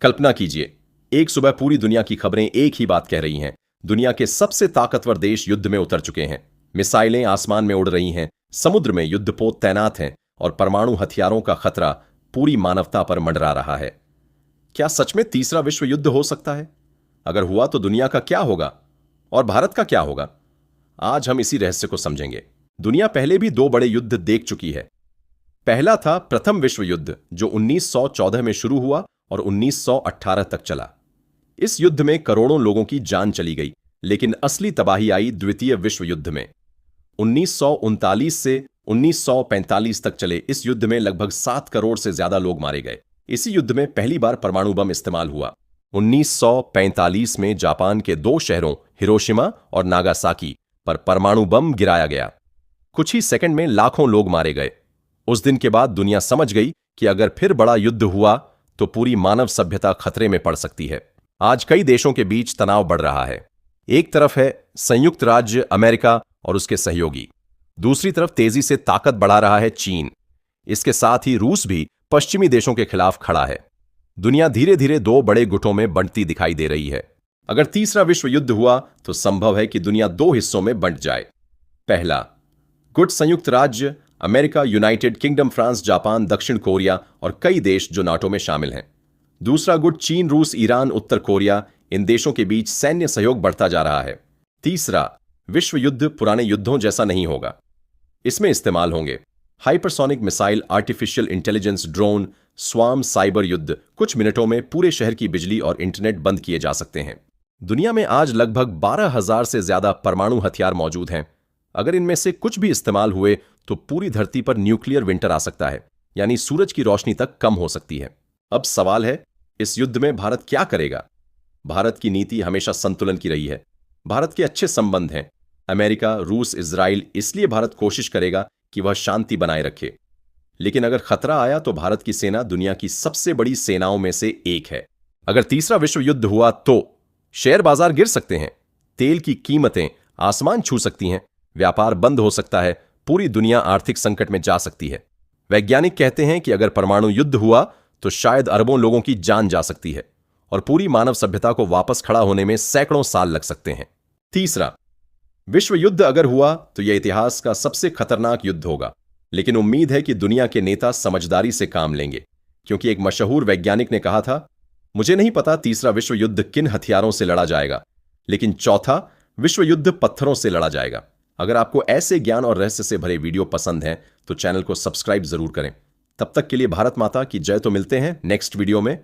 कल्पना कीजिए, एक सुबह पूरी दुनिया की खबरें एक ही बात कह रही हैं। दुनिया के सबसे ताकतवर देश युद्ध में उतर चुके हैं। मिसाइलें आसमान में उड़ रही हैं, समुद्र में युद्धपोत तैनात हैं और परमाणु हथियारों का खतरा पूरी मानवता पर मंडरा रहा है। क्या सच में तीसरा विश्व युद्ध हो सकता है? अगर हुआ तो दुनिया का क्या होगा और भारत का क्या होगा? आज हम इसी रहस्य को समझेंगे। दुनिया पहले भी दो बड़े युद्ध देख चुकी है। पहला था प्रथम विश्व युद्ध, जो 1914 में शुरू हुआ और 1918 तक चला। इस युद्ध में करोड़ों लोगों की जान चली गई, लेकिन असली तबाही आई द्वितीय विश्व युद्ध में। 1939 से 1945 तक चले इस युद्ध में लगभग 7 करोड़ से ज्यादा लोग मारे गए। इसी युद्ध में पहली बार परमाणु बम इस्तेमाल हुआ। 1945 में जापान के 2 शहरों हिरोशिमा और नागासाकी पर परमाणु बम गिराया गया। कुछ ही सेकंड में लाखों लोग मारे गए। उस दिन के बाद दुनिया समझ गई कि अगर फिर बड़ा युद्ध हुआ तो पूरी मानव सभ्यता खतरे में पड़ सकती है। आज कई देशों के बीच तनाव बढ़ रहा है। एक तरफ है संयुक्त राज्य अमेरिका और उसके सहयोगी, दूसरी तरफ तेजी से ताकत बढ़ा रहा है चीन। इसके साथ ही रूस भी पश्चिमी देशों के खिलाफ खड़ा है। दुनिया धीरे धीरे 2 बड़े गुटों में बंटती दिखाई दे रही है। अगर तीसरा विश्व युद्ध हुआ तो संभव है कि दुनिया 2 हिस्सों में बंट जाए। पहला गुट संयुक्त राज्य America, United kingdom, France, Japan, दक्षिण कोरिया और कई देश जो नाटो में शामिल हैं। दूसरा गुट चीन, रूस, ईरान, उत्तर कोरिया, इन देशों के बीच सैन्य सहयोग बढ़ता जा रहा है। तीसरा विश्व युद्ध पुराने युद्धों जैसा नहीं होगा। इसमें इस्तेमाल होंगे hypersonic missile, artificial intelligence, drone, swarm, cyber युद्ध। कुछ मिनटों में पूरे शहर की बिजली और इंटरनेट बंद किए जा सकते हैं। दुनिया में आज लगभग 12,000 से ज्यादा परमाणु हथियार मौजूद हैं। अगर इनमें से कुछ भी इस्तेमाल हुए तो पूरी धरती पर न्यूक्लियर विंटर आ सकता है, यानी सूरज की रोशनी तक कम हो सकती है। अब सवाल है, इस युद्ध में भारत क्या करेगा? भारत की नीति हमेशा संतुलन की रही है। भारत के अच्छे संबंध हैं अमेरिका, रूस, इजराइल, इसलिए भारत कोशिश करेगा कि वह शांति बनाए रखे। लेकिन अगर खतरा आया तो भारत की सेना दुनिया की सबसे बड़ी सेनाओं में से एक है। अगर तीसरा विश्व युद्ध हुआ तो शेयर बाजार गिर सकते हैं, तेल की कीमतें आसमान छू सकती हैं, व्यापार बंद हो सकता है, पूरी दुनिया आर्थिक संकट में जा सकती है। वैज्ञानिक कहते हैं कि अगर परमाणु युद्ध हुआ तो शायद अरबों लोगों की जान जा सकती है और पूरी मानव सभ्यता को वापस खड़ा होने में सैकड़ों साल लग सकते हैं। तीसरा विश्व युद्ध अगर हुआ तो यह इतिहास का सबसे खतरनाक युद्ध होगा, लेकिन उम्मीद है कि दुनिया के नेता समझदारी से काम लेंगे, क्योंकि एक मशहूर वैज्ञानिक ने कहा था, मुझे नहीं पता तीसरा विश्व युद्ध किन हथियारों से लड़ा जाएगा, लेकिन चौथा विश्व युद्ध पत्थरों से लड़ा जाएगा। अगर आपको ऐसे ज्ञान और रहस्य से भरे वीडियो पसंद हैं तो चैनल को सब्सक्राइब जरूर करें। तब तक के लिए भारत माता की जय। तो मिलते हैं नेक्स्ट वीडियो में।